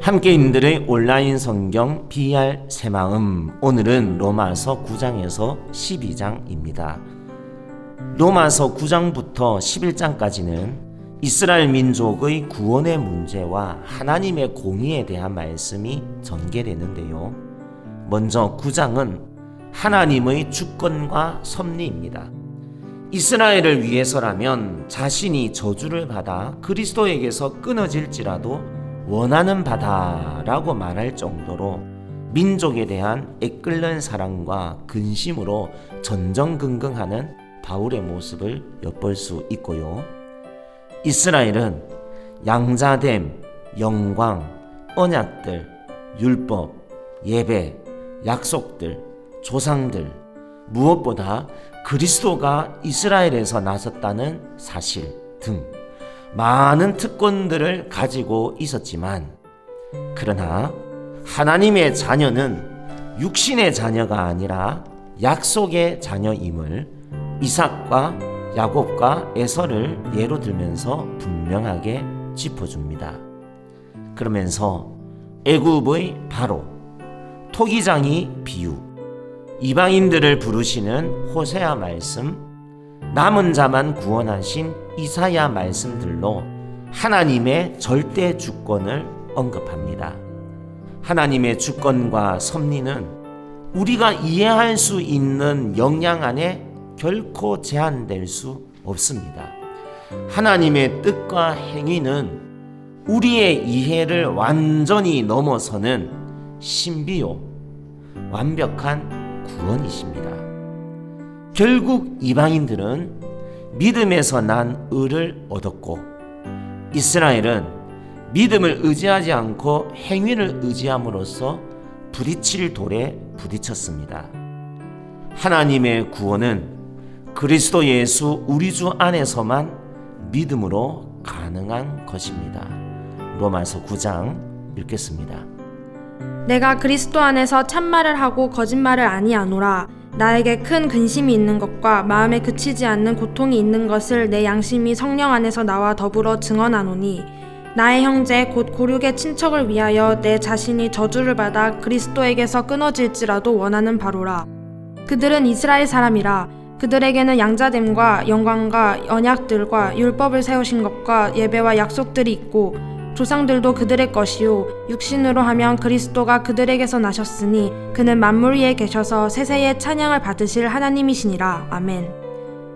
함께인들의 온라인 성경 BR 새마음, 오늘은 로마서 9장에서 12장입니다. 로마서 9장부터 11장까지는 이스라엘 민족의 구원의 문제와 하나님의 공의에 대한 말씀이 전개되는데요. 먼저 9장은 하나님의 주권과 섭리입니다. 이스라엘을 위해서라면 자신이 저주를 받아 그리스도에게서 끊어질지라도 원하는 바다라고 말할 정도로 민족에 대한 애끓는 사랑과 근심으로 전전긍긍하는 바울의 모습을 엿볼 수 있고요. 이스라엘은 양자됨, 영광, 언약들, 율법, 예배, 약속들, 조상들, 무엇보다 그리스도가 이스라엘에서 나섰다는 사실 등 많은 특권들을 가지고 있었지만, 그러나 하나님의 자녀는 육신의 자녀가 아니라 약속의 자녀임을 이삭과 야곱과 에서를 예로 들면서 분명하게 짚어줍니다. 그러면서 애굽의 바로, 토기장이 비유, 이방인들을 부르시는 호세아 말씀, 남은 자만 구원하신 이사야 말씀들로 하나님의 절대 주권을 언급합니다. 하나님의 주권과 섭리는 우리가 이해할 수 있는 역량 안에 결코 제한될 수 없습니다. 하나님의 뜻과 행위는 우리의 이해를 완전히 넘어서는 신비요 완벽한 구원이십니다. 결국 이방인들은 믿음에서 난 의를 얻었고, 이스라엘은 믿음을 의지하지 않고 행위를 의지함으로써 부딪힐 돌에 부딪혔습니다. 하나님의 구원은 그리스도 예수 우리 주 안에서만 믿음으로 가능한 것입니다. 로마서 9장 읽겠습니다. 내가 그리스도 안에서 참말을 하고 거짓말을 아니하노라. 나에게 큰 근심이 있는 것과 마음에 그치지 않는 고통이 있는 것을 내 양심이 성령 안에서 나와 더불어 증언하노니, 나의 형제 곧 고륙의 친척을 위하여 내 자신이 저주를 받아 그리스도에게서 끊어질지라도 원하는 바로라. 그들은 이스라엘 사람이라. 그들에게는 양자됨과 영광과 언약들과 율법을 세우신 것과 예배와 약속들이 있고, 조상들도 그들의 것이요 육신으로 하면 그리스도가 그들에게서 나셨으니 그는 만물 위에 계셔서 세세의 찬양을 받으실 하나님이시니라. 아멘.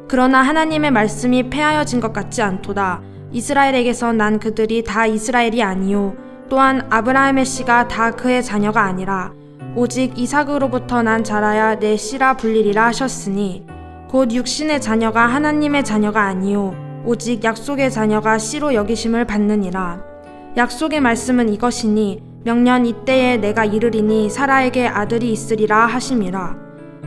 그러나 하나님의 말씀이 폐하여진 것 같지 않도다. 이스라엘에게서 난 그들이 다 이스라엘이 아니요 또한 아브라함의 씨가 다 그의 자녀가 아니라 오직 이삭으로부터 난 자라야 내 씨라 불리리라 하셨으니, 곧 육신의 자녀가 하나님의 자녀가 아니요 오직 약속의 자녀가 씨로 여기심을 받느니라. 약속의 말씀은 이것이니, 명년 이때에 내가 이르리니 사라에게 아들이 있으리라 하심이라.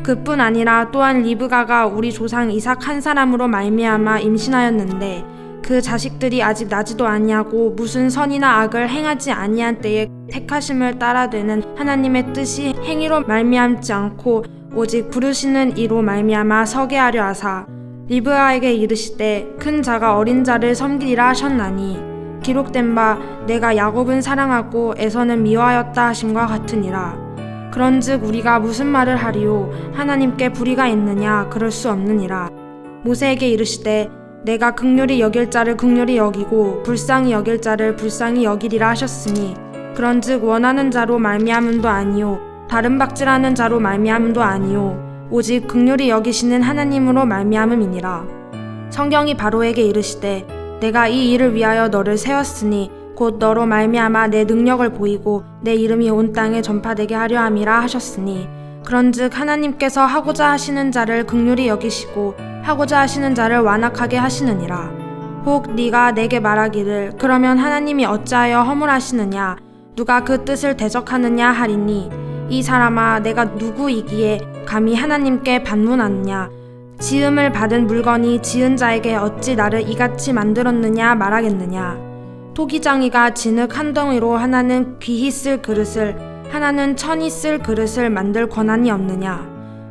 그뿐 아니라 또한 리브가가 우리 조상 이삭 한 사람으로 말미암아 임신하였는데, 그 자식들이 아직 나지도 아니하고 무슨 선이나 악을 행하지 아니한 때에 택하심을 따라되는 하나님의 뜻이 행위로 말미암지 않고 오직 부르시는 이로 말미암아 서게 하려 하사, 리브가에게 이르시되 큰 자가 어린 자를 섬기리라 하셨나니, 기록된 바 내가 야곱은 사랑하고 에서는 미워하였다 하심과 같으니라. 그런즉 우리가 무슨 말을 하리요? 하나님께 불의가 있느냐? 그럴 수 없느니라. 모세에게 이르시되 내가 긍휼히 여길 자를 긍휼히 여기고 불쌍히 여길 자를 불쌍히 여기리라 하셨으니, 그런즉 원하는 자로 말미암음도 아니요 다른 박질하는 자로 말미암음도 아니요 오직 긍휼히 여기시는 하나님으로 말미암음이니라. 성경이 바로에게 이르시되 내가 이 일을 위하여 너를 세웠으니 곧 너로 말미암아 내 능력을 보이고 내 이름이 온 땅에 전파되게 하려 함이라 하셨으니, 그런즉 하나님께서 하고자 하시는 자를 긍휼히 여기시고 하고자 하시는 자를 완악하게 하시느니라. 혹 네가 내게 말하기를 그러면 하나님이 어찌하여 허물하시느냐? 누가 그 뜻을 대적하느냐 하리니, 이 사람아 내가 누구이기에 감히 하나님께 반문하느냐? 지음을 받은 물건이 지은 자에게 어찌 나를 이같이 만들었느냐 말하겠느냐. 토기장이가 진흙 한 덩이로 하나는 귀히 쓸 그릇을 하나는 천히 쓸 그릇을 만들 권한이 없느냐.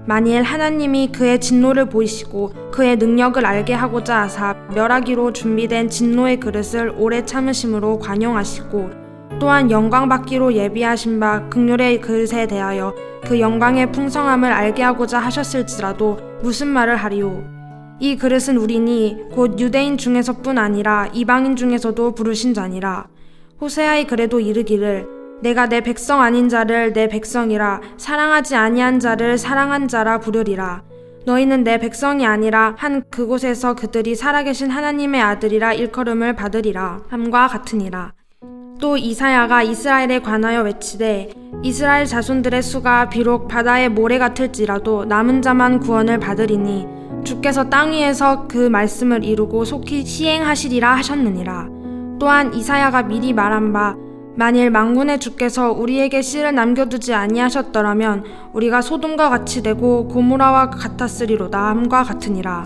만일 하나님이 그의 진노를 보이시고 그의 능력을 알게 하고자 하사 멸하기로 준비된 진노의 그릇을 오래 참으심으로 관용하시고 또한 영광 받기로 예비하신 바 긍휼의 그릇에 대하여 그 영광의 풍성함을 알게 하고자 하셨을지라도 무슨 말을 하리요. 이 그릇은 우리니 곧 유대인 중에서뿐 아니라 이방인 중에서도 부르신 자니라. 호세아의 글에도 이르기를 내가 내 백성 아닌 자를 내 백성이라 사랑하지 아니한 자를 사랑한 자라 부르리라. 너희는 내 백성이 아니라 한 그곳에서 그들이 살아계신 하나님의 아들이라 일컬음을 받으리라 함과 같으니라. 또 이사야가 이스라엘에 관하여 외치되 이스라엘 자손들의 수가 비록 바다의 모래 같을지라도 남은 자만 구원을 받으리니 주께서 땅 위에서 그 말씀을 이루고 속히 시행하시리라 하셨느니라. 또한 이사야가 미리 말한 바 만일 만군의 주께서 우리에게 씨를 남겨두지 아니하셨더라면 우리가 소돔과 같이 되고 고모라와 같았으리로다 함과 같으니라.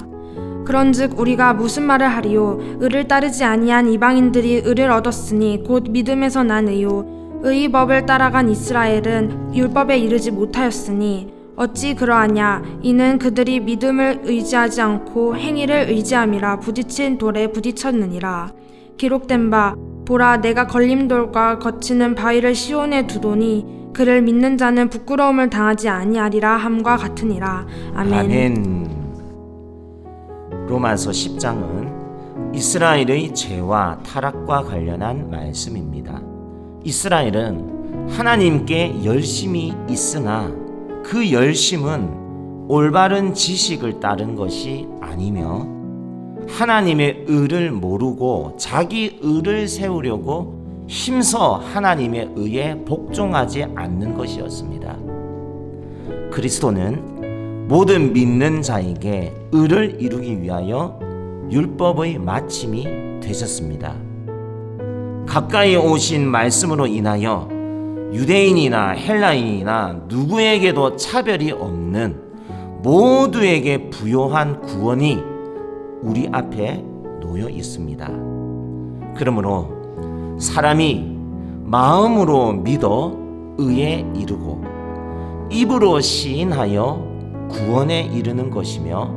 그런즉 우리가 무슨 말을 하리요. 의를 따르지 아니한 이방인들이 의를 얻었으니 곧 믿음에서 난 의요. 의의 법을 따라간 이스라엘은 율법에 이르지 못하였으니 어찌 그러하냐. 이는 그들이 믿음을 의지하지 않고 행위를 의지함이라 부딪힌 돌에 부딪혔느니라. 기록된 바 보라 내가 걸림돌과 거치는 바위를 시온에 두도니 그를 믿는 자는 부끄러움을 당하지 아니하리라 함과 같으니라. 아멘. 로마서 10장은 이스라엘의 죄와 타락과 관련한 말씀입니다. 이스라엘은 하나님께 열심이 있으나 그 열심은 올바른 지식을 따른 것이 아니며 하나님의 의를 모르고 자기 의를 세우려고 힘써 하나님의 의에 복종하지 않는 것이었습니다. 그리스도는 모든 믿는 자에게 의를 이루기 위하여 율법의 마침이 되셨습니다. 가까이 오신 말씀으로 인하여 유대인이나 헬라인이나 누구에게도 차별이 없는 모두에게 부요한 구원이 우리 앞에 놓여 있습니다. 그러므로 사람이 마음으로 믿어 의에 이르고 입으로 시인하여 구원에 이르는 것이며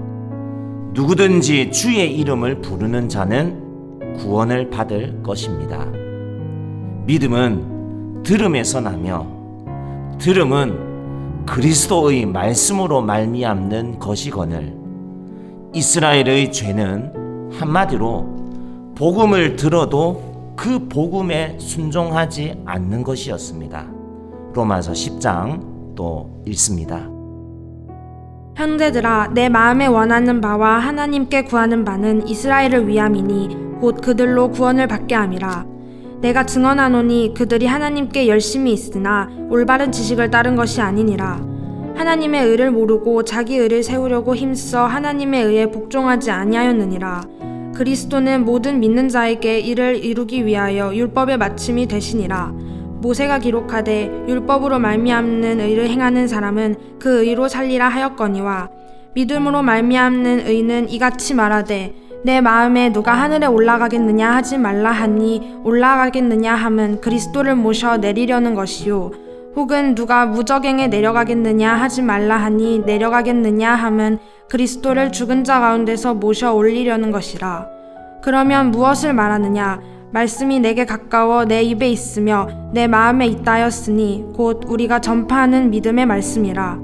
누구든지 주의 이름을 부르는 자는 구원을 받을 것입니다. 믿음은 들음에서 나며 들음은 그리스도의 말씀으로 말미암는 것이거늘 이스라엘의 죄는 한마디로 복음을 들어도 그 복음에 순종하지 않는 것이었습니다. 로마서 10장 또 읽습니다. 형제들아 내 마음에 원하는 바와 하나님께 구하는 바는 이스라엘을 위함이니 곧 그들로 구원을 받게 함이라. 내가 증언하노니 그들이 하나님께 열심히 있으나 올바른 지식을 따른 것이 아니니라. 하나님의 의를 모르고 자기 의를 세우려고 힘써 하나님의 의에 복종하지 아니하였느니라. 그리스도는 모든 믿는 자에게 이를 이루기 위하여 율법의 마침이 되시니라. 모세가 기록하되 율법으로 말미암는 의를 행하는 사람은 그 의로 살리라 하였거니와 믿음으로 말미암는 의는 이같이 말하되 내 마음에 누가 하늘에 올라가겠느냐 하지 말라 하니 올라가겠느냐 함은 그리스도를 모셔 내리려는 것이요 혹은 누가 무저갱에 내려가겠느냐 하지 말라 하니 내려가겠느냐 함은 그리스도를 죽은 자 가운데서 모셔 올리려는 것이라. 그러면 무엇을 말하느냐? 말씀이 내게 가까워 내 입에 있으며 내 마음에 있다 하였으니 곧 우리가 전파하는 믿음의 말씀이라.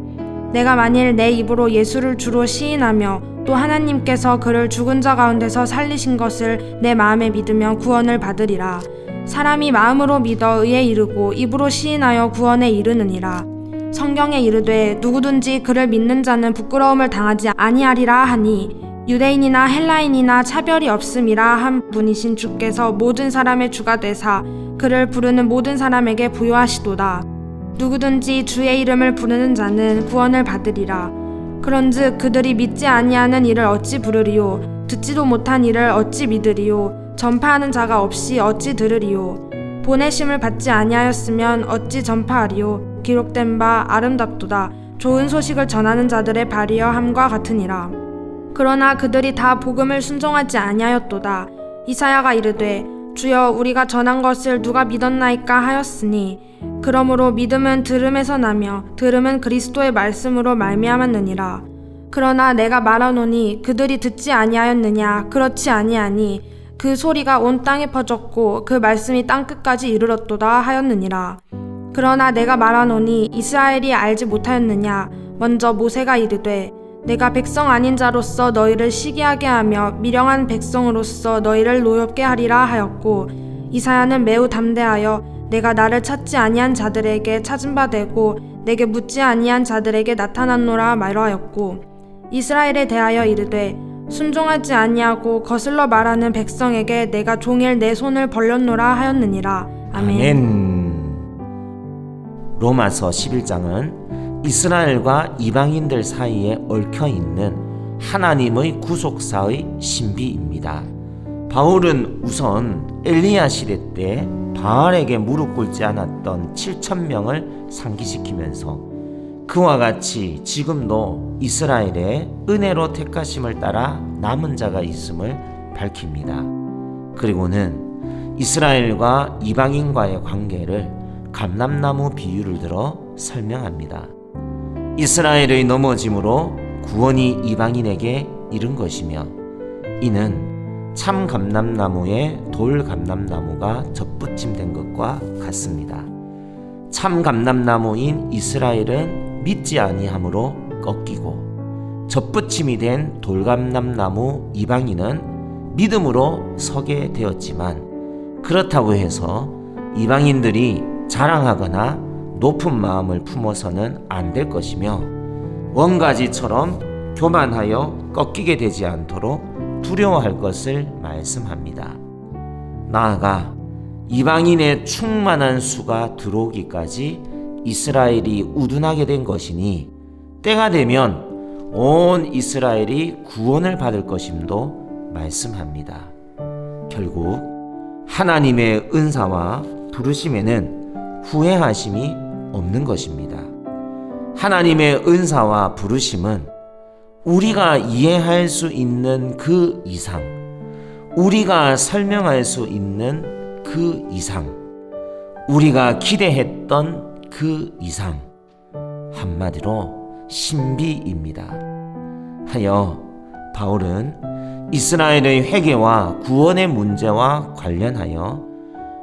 내가 만일 내 입으로 예수를 주로 시인하며 또 하나님께서 그를 죽은 자 가운데서 살리신 것을 내 마음에 믿으며 구원을 받으리라. 사람이 마음으로 믿어 의에 이르고 입으로 시인하여 구원에 이르느니라. 성경에 이르되 누구든지 그를 믿는 자는 부끄러움을 당하지 아니하리라 하니 유대인이나 헬라인이나 차별이 없음이라 한 분이신 주께서 모든 사람의 주가 되사 그를 부르는 모든 사람에게 부요하시도다. 누구든지 주의 이름을 부르는 자는 구원을 받으리라. 그런즉 그들이 믿지 아니하는 이를 어찌 부르리요? 듣지도 못한 이를 어찌 믿으리요? 전파하는 자가 없이 어찌 들으리요? 보내심을 받지 아니하였으면 어찌 전파하리요? 기록된 바 아름답도다. 좋은 소식을 전하는 자들의 발이여 함과 같으니라. 그러나 그들이 다 복음을 순종하지 아니하였도다. 이사야가 이르되 주여 우리가 전한 것을 누가 믿었나이까 하였으니 그러므로 믿음은 들음에서 나며 들음은 그리스도의 말씀으로 말미암았느니라. 그러나 내가 말하노니 그들이 듣지 아니하였느냐? 그렇지 아니하니 그 소리가 온 땅에 퍼졌고 그 말씀이 땅끝까지 이르렀도다 하였느니라. 그러나 내가 말하노니 이스라엘이 알지 못하였느냐. 먼저 모세가 이르되 내가 백성 아닌 자로서 너희를 시기하게 하며 미령한 백성으로서 너희를 노엽게 하리라 하였고, 이사야는 매우 담대하여 내가 나를 찾지 아니한 자들에게 찾은 바 되고 내게 묻지 아니한 자들에게 나타났노라 말하였고, 이스라엘에 대하여 이르되 순종하지 아니하고 거슬러 말하는 백성에게 내가 종일 내 손을 벌렸노라 하였느니라. 아멘. 로마서 11장은 이스라엘과 이방인들 사이에 얽혀있는 하나님의 구속사의 신비입니다. 바울은 우선 엘리야 시대 때 바알에게 무릎 꿇지 않았던 7,000명을 상기시키면서 그와 같이 지금도 이스라엘의 은혜로 택하심을 따라 남은 자가 있음을 밝힙니다. 그리고는 이스라엘과 이방인과의 관계를 감람나무 비유를 들어 설명합니다. 이스라엘의 넘어짐으로 구원이 이방인에게 이른 것이며, 이는 참 감람나무에 돌 감람나무가 접붙임된 것과 같습니다. 참 감람나무인 이스라엘은 믿지 아니함으로 꺾이고, 접붙임이 된 돌감람나무 이방인은 믿음으로 서게 되었지만, 그렇다고 해서 이방인들이 자랑하거나 높은 마음을 품어서는 안 될 것이며, 원가지처럼 교만하여 꺾이게 되지 않도록 두려워할 것을 말씀합니다. 나아가 이방인의 충만한 수가 들어오기까지 이스라엘이 우둔하게 된 것이니, 때가 되면 온 이스라엘이 구원을 받을 것임도 말씀합니다. 결국 하나님의 은사와 부르심에는 후회하심이 없는 것입니다. 하나님의 은사와 부르심은 우리가 이해할 수 있는 그 이상, 우리가 설명할 수 있는 그 이상, 우리가 기대했던 그 이상, 한마디로 신비입니다. 하여 바울은 이스라엘의 회개와 구원의 문제와 관련하여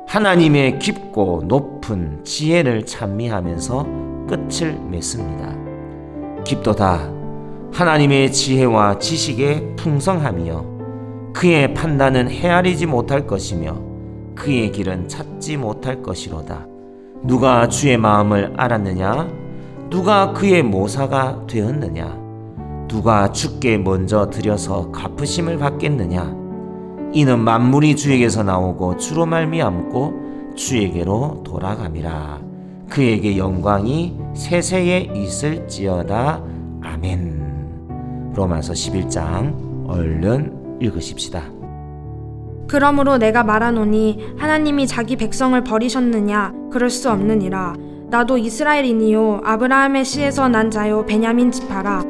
하나님의 깊고 높은 지혜를 찬미하면서 끝을 맺습니다. 깊도다 하나님의 지혜와 지식의 풍성함이여, 그의 판단은 헤아리지 못할 것이며 그의 길은 찾지 못할 것이로다. 누가 주의 마음을 알았느냐? 누가 그의 모사가 되었느냐? 누가 주께 먼저 드려서 갚으심을 받겠느냐? 이는 만물이 주에게서 나오고 주로 말미암고 주에게로 돌아감이라. 그에게 영광이 세세에 있을지어다. 아멘. 로마서 11장 얼른 읽으십시다. 그러므로 내가 말하노니 하나님이 자기 백성을 버리셨느냐? 그럴 수 없느니라. 나도 이스라엘이니요 아브라함의 씨에서 난 자요 베냐민 지파라.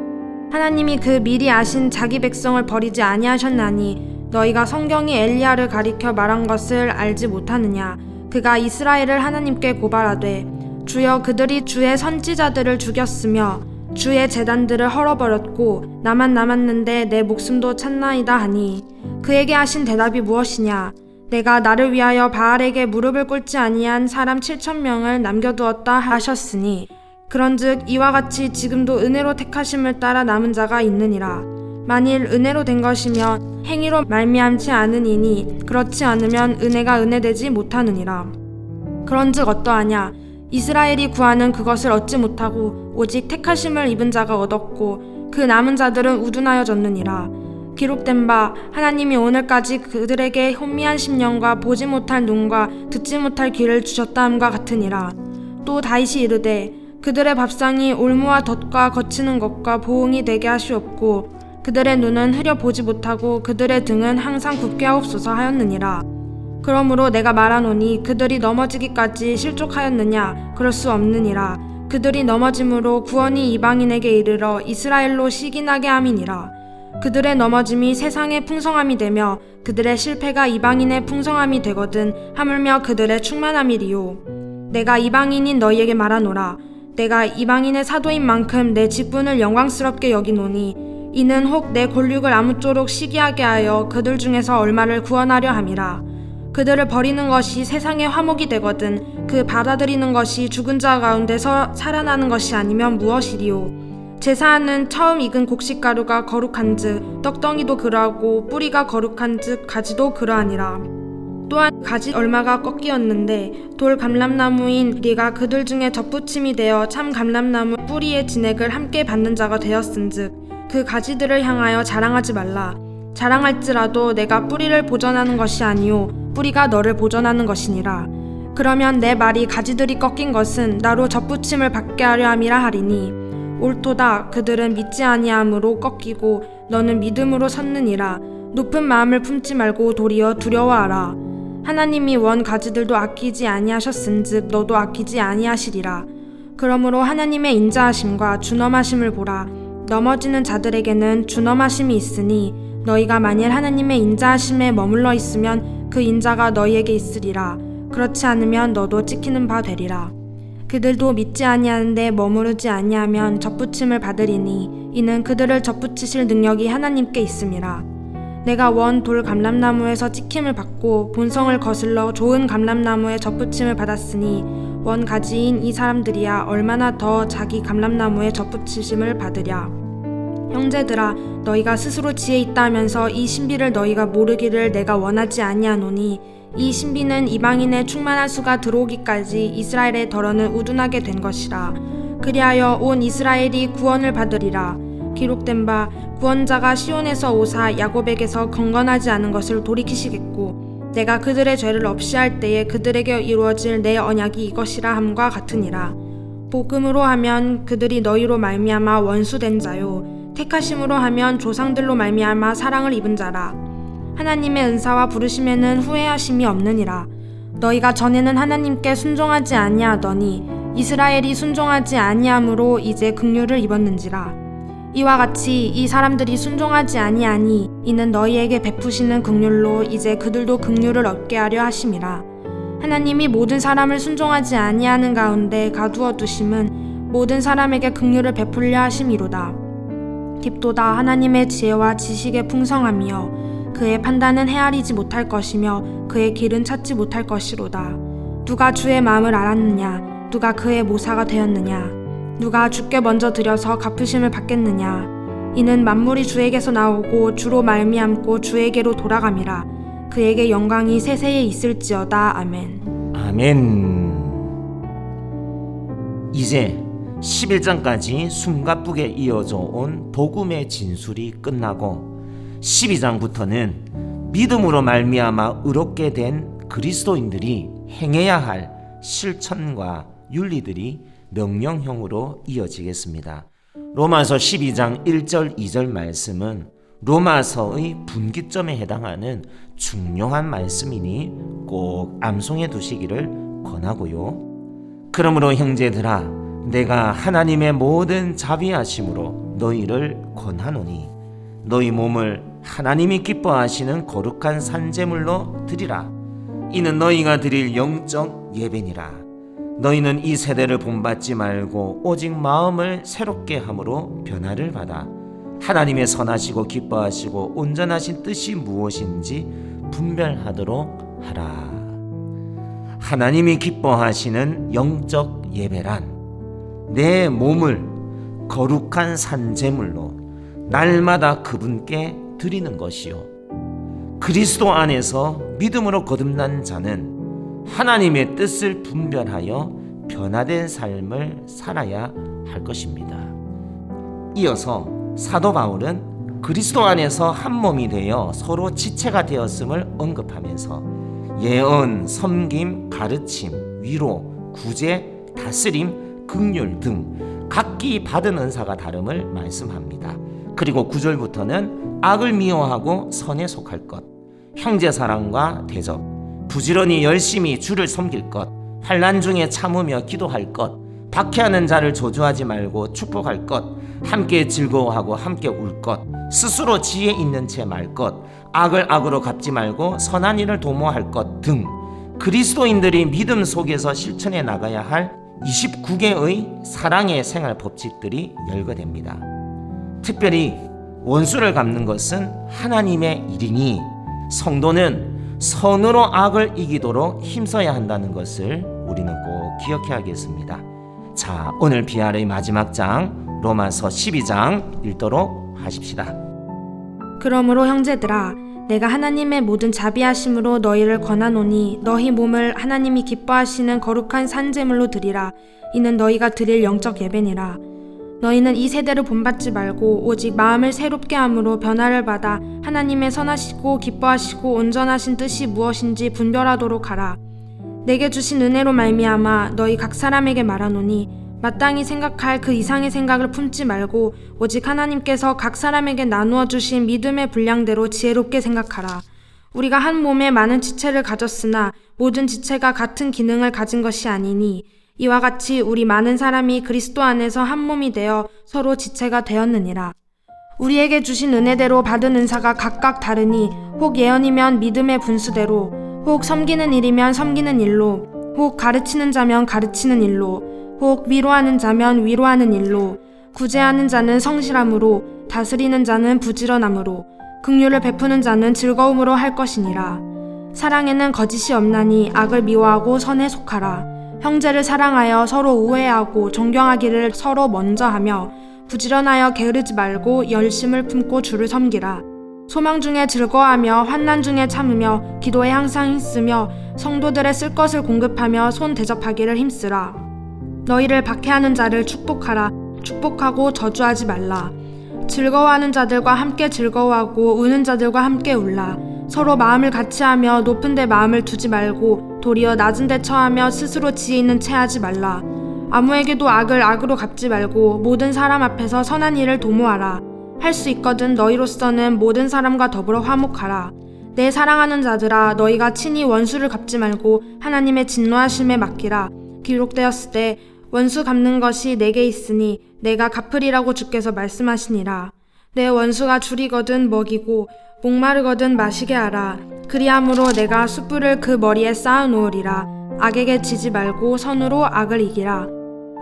하나님이 그 미리 아신 자기 백성을 버리지 아니하셨나니 너희가 성경이 엘리야를 가리켜 말한 것을 알지 못하느냐? 그가 이스라엘을 하나님께 고발하되 주여 그들이 주의 선지자들을 죽였으며 주의 제단들을 헐어버렸고 나만 남았는데 내 목숨도 찾나이다 하니, 그에게 하신 대답이 무엇이냐? 내가 나를 위하여 바알에게 무릎을 꿇지 아니한 사람 7,000명을 남겨두었다 하셨으니, 그런즉 이와 같이 지금도 은혜로 택하심을 따라 남은 자가 있느니라. 만일 은혜로 된 것이면 행위로 말미암지 않으니니, 그렇지 않으면 은혜가 은혜되지 못하느니라. 그런즉 어떠하냐? 이스라엘이 구하는 그것을 얻지 못하고 오직 택하심을 입은 자가 얻었고 그 남은 자들은 우둔하여졌느니라. 기록된 바 하나님이 오늘까지 그들에게 혼미한 심령과 보지 못할 눈과 듣지 못할 귀를 주셨다 함과 같으니라. 또 다윗이 이르되 그들의 밥상이 올무와 덫과 거치는 것과 보응이 되게 하시옵고 그들의 눈은 흐려 보지 못하고 그들의 등은 항상 굳게 하옵소서 하였느니라. 그러므로 내가 말하노니 그들이 넘어지기까지 실족하였느냐? 그럴 수 없느니라. 그들이 넘어짐으로 구원이 이방인에게 이르러 이스라엘로 시기나게 함이니라. 그들의 넘어짐이 세상의 풍성함이 되며 그들의 실패가 이방인의 풍성함이 되거든 하물며 그들의 충만함이리요. 내가 이방인인 너희에게 말하노라. 내가 이방인의 사도인 만큼 내 직분을 영광스럽게 여기노니 이는 혹 내 골육을 아무쪼록 시기하게 하여 그들 중에서 얼마를 구원하려 함이라. 그들을 버리는 것이 세상의 화목이 되거든 그 받아들이는 것이 죽은 자 가운데서 살아나는 것이 아니면 무엇이리요. 제사하는 처음 익은 곡식가루가 거룩한즉 떡덩이도 그러하고 뿌리가 거룩한즉 가지도 그러하니라. 또한 가지 얼마가 꺾이었는데 돌 감람나무인 네가 그들 중에 접붙임이 되어 참 감람나무 뿌리의 진액을 함께 받는 자가 되었은즉 그 가지들을 향하여 자랑하지 말라. 자랑할지라도 내가 뿌리를 보전하는 것이 아니요 뿌리가 너를 보전하는 것이니라. 그러면 내 말이 가지들이 꺾인 것은 나로 접붙임을 받게 하려 함이라 하리니 옳도다. 그들은 믿지 아니함으로 꺾이고 너는 믿음으로 섰느니라. 높은 마음을 품지 말고 도리어 두려워하라. 하나님이 원 가지들도 아끼지 아니하셨은즉 너도 아끼지 아니하시리라. 그러므로 하나님의 인자하심과 준엄하심을 보라. 넘어지는 자들에게는 준엄하심이 있으니 너희가 만일 하나님의 인자하심에 머물러 있으면 그 인자가 너희에게 있으리라. 그렇지 않으면 너도 찍히는 바 되리라. 그들도 믿지 아니하는데 머무르지 아니하면 접붙임을 받으리니 이는 그들을 접붙이실 능력이 하나님께 있음이라. 내가 원 돌 감람나무에서 찍힘을 받고 본성을 거슬러 좋은 감람나무에 접붙임을 받았으니 원 가지인 이 사람들이야 얼마나 더 자기 감람나무에 접붙이심을 받으랴. 형제들아, 너희가 스스로 지혜 있다 하면서 이 신비를 너희가 모르기를 내가 원하지 아니하노니 이 신비는 이방인의 충만한 수가 들어오기까지 이스라엘의 덜어는 우둔하게 된 것이라. 그리하여 온 이스라엘이 구원을 받으리라. 기록된 바 구원자가 시온에서 오사 야곱에게서 경건하지 않은 것을 돌이키시겠고 내가 그들의 죄를 없이 할 때에 그들에게 이루어질 내 언약이 이것이라 함과 같으니라. 복음으로 하면 그들이 너희로 말미암아 원수된 자요 택하심으로 하면 조상들로 말미암아 사랑을 입은 자라. 하나님의 은사와 부르심에는 후회하심이 없느니라. 너희가 전에는 하나님께 순종하지 아니하더니 이스라엘이 순종하지 아니함으로 이제 긍휼을 입었는지라. 이와 같이 이 사람들이 순종하지 아니하니 이는 너희에게 베푸시는 긍휼로 이제 그들도 긍휼을 얻게 하려 하심이라. 하나님이 모든 사람을 순종하지 아니하는 가운데 가두어 두심은 모든 사람에게 긍휼을 베풀려 하심이로다. 깊도다. 하나님의 지혜와 지식의 풍성함이여 그의 판단은 헤아리지 못할 것이며 그의 길은 찾지 못할 것이로다. 누가 주의 마음을 알았느냐? 누가 그의 모사가 되었느냐? 누가 주께 먼저 드려서 갚으심을 받겠느냐? 이는 만물이 주에게서 나오고 주로 말미암고 주에게로 돌아감이라. 그에게 영광이 세세에 있을지어다. 아멘. 아멘. 이제 11장까지 숨가쁘게 이어져 온 복음의 진술이 끝나고 12장부터는 믿음으로 말미암아 의롭게 된 그리스도인들이 행해야 할 실천과 윤리들이 명령형으로 이어지겠습니다. 로마서 12장 1절 2절 말씀은 로마서의 분기점에 해당하는 중요한 말씀이니 꼭 암송해 두시기를 권하고요. 그러므로 형제들아, 내가 하나님의 모든 자비하심으로 너희를 권하노니 너희 몸을 하나님이 기뻐하시는 거룩한 산제물로 드리라. 이는 너희가 드릴 영적 예배니라. 너희는 이 세대를 본받지 말고 오직 마음을 새롭게 함으로 변화를 받아 하나님의 선하시고 기뻐하시고 온전하신 뜻이 무엇인지 분별하도록 하라. 하나님이 기뻐하시는 영적 예배란 내 몸을 거룩한 산제물로 날마다 그분께 드리는 것이요, 그리스도 안에서 믿음으로 거듭난 자는 하나님의 뜻을 분별하여 변화된 삶을 살아야 할 것입니다. 이어서 사도 바울은 그리스도 안에서 한 몸이 되어 서로 지체가 되었음을 언급하면서 예언, 섬김, 가르침, 위로, 구제, 다스림, 긍휼 등 각기 받은 은사가 다름을 말씀합니다. 그리고 9절부터는 악을 미워하고 선에 속할 것, 형제 사랑과 대접, 부지런히 열심히 주를 섬길 것, 환난 중에 참으며 기도할 것, 박해하는 자를 저주하지 말고 축복할 것, 함께 즐거워하고 함께 울 것, 스스로 지혜 있는 채 말 것, 악을 악으로 갚지 말고 선한 일을 도모할 것 등 그리스도인들이 믿음 속에서 실천해 나가야 할 29개의 사랑의 생활 법칙들이 열거됩니다. 특별히 원수를 갚는 것은 하나님의 일이니 성도는 선으로 악을 이기도록 힘써야 한다는 것을 우리는 꼭 기억해야겠습니다. 자, 오늘 비알의 마지막 장 로마서 12장 읽도록 하십시다. 그러므로 형제들아, 내가 하나님의 모든 자비하심으로 너희를 권하노니 너희 몸을 하나님이 기뻐하시는 거룩한 산제물로 드리라. 이는 너희가 드릴 영적 예배니라. 너희는 이 세대를 본받지 말고 오직 마음을 새롭게 함으로 변화를 받아 하나님의 선하시고 기뻐하시고 온전하신 뜻이 무엇인지 분별하도록 하라. 내게 주신 은혜로 말미암아 너희 각 사람에게 말하노니 마땅히 생각할 그 이상의 생각을 품지 말고 오직 하나님께서 각 사람에게 나누어 주신 믿음의 분량대로 지혜롭게 생각하라. 우리가 한 몸에 많은 지체를 가졌으나 모든 지체가 같은 기능을 가진 것이 아니니 이와 같이 우리 많은 사람이 그리스도 안에서 한 몸이 되어 서로 지체가 되었느니라. 우리에게 주신 은혜대로 받은 은사가 각각 다르니 혹 예언이면 믿음의 분수대로, 혹 섬기는 일이면 섬기는 일로, 혹 가르치는 자면 가르치는 일로, 혹 위로하는 자면 위로하는 일로, 구제하는 자는 성실함으로, 다스리는 자는 부지런함으로, 긍휼을 베푸는 자는 즐거움으로 할 것이니라. 사랑에는 거짓이 없나니 악을 미워하고 선에 속하라. 형제를 사랑하여 서로 우애하고 존경하기를 서로 먼저 하며 부지런하여 게으르지 말고 열심을 품고 주를 섬기라. 소망 중에 즐거워하며 환난 중에 참으며 기도에 항상 힘쓰며 성도들의 쓸 것을 공급하며 손 대접하기를 힘쓰라. 너희를 박해하는 자를 축복하라. 축복하고 저주하지 말라. 즐거워하는 자들과 함께 즐거워하고 우는 자들과 함께 울라. 서로 마음을 같이하며 높은 데 마음을 두지 말고 도리어 낮은 데 처하며 스스로 지혜 있는 채 하지 말라. 아무에게도 악을 악으로 갚지 말고 모든 사람 앞에서 선한 일을 도모하라. 할 수 있거든 너희로서는 모든 사람과 더불어 화목하라. 내 사랑하는 자들아, 너희가 친히 원수를 갚지 말고 하나님의 진노하심에 맡기라. 기록되었을 때 원수 갚는 것이 내게 있으니 내가 갚으리라고 주께서 말씀하시니라. 내 원수가 줄이거든 먹이고 목마르거든 마시게 하라. 그리함으로 내가 숯불을 그 머리에 쌓아 놓으리라. 악에게 지지 말고 선으로 악을 이기라.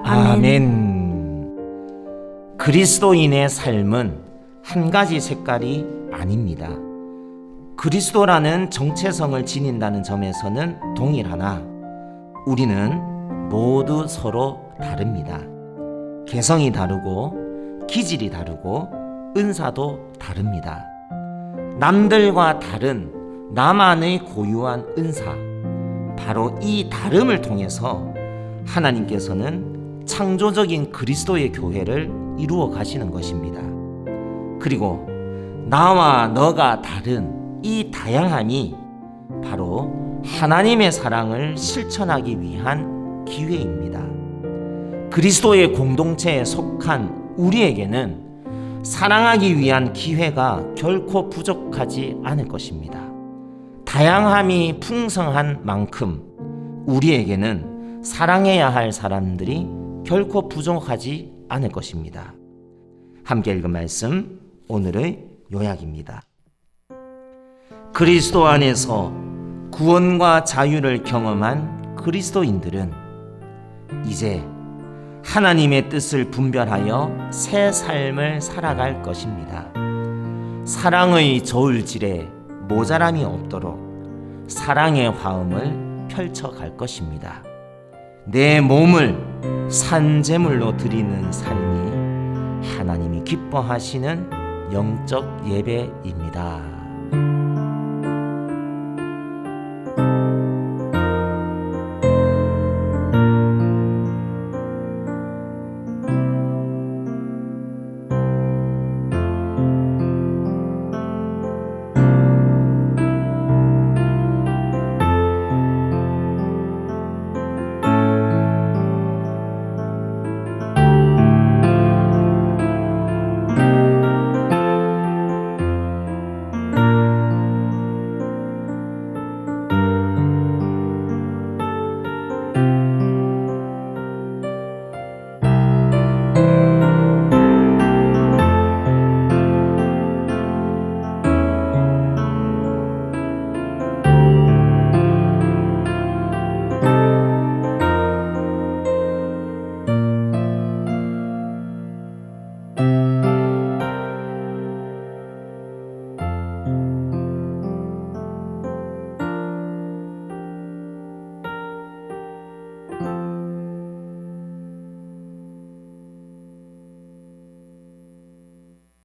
아멘. 그리스도인의 삶은 한 가지 색깔이 아닙니다. 그리스도라는 정체성을 지닌다는 점에서는 동일하나 우리는 모두 서로 다릅니다. 개성이 다르고 기질이 다르고 은사도 다릅니다. 남들과 다른 나만의 고유한 은사, 바로 이 다름을 통해서 하나님께서는 창조적인 그리스도의 교회를 이루어 가시는 것입니다. 그리고 나와 너가 다른 이 다양함이 바로 하나님의 사랑을 실천하기 위한 기회입니다. 그리스도의 공동체에 속한 우리에게는 사랑하기 위한 기회가 결코 부족하지 않을 것입니다. 다양함이 풍성한 만큼 우리에게는 사랑해야 할 사람들이 결코 부족하지 않을 것입니다. 함께 읽은 말씀, 오늘의 요약입니다. 그리스도 안에서 구원과 자유를 경험한 그리스도인들은 이제 하나님의 뜻을 분별하여 새 삶을 살아갈 것입니다. 사랑의 저울질에 모자람이 없도록 사랑의 화음을 펼쳐갈 것입니다. 내 몸을 산제물로 드리는 삶이 하나님이 기뻐하시는 영적 예배입니다.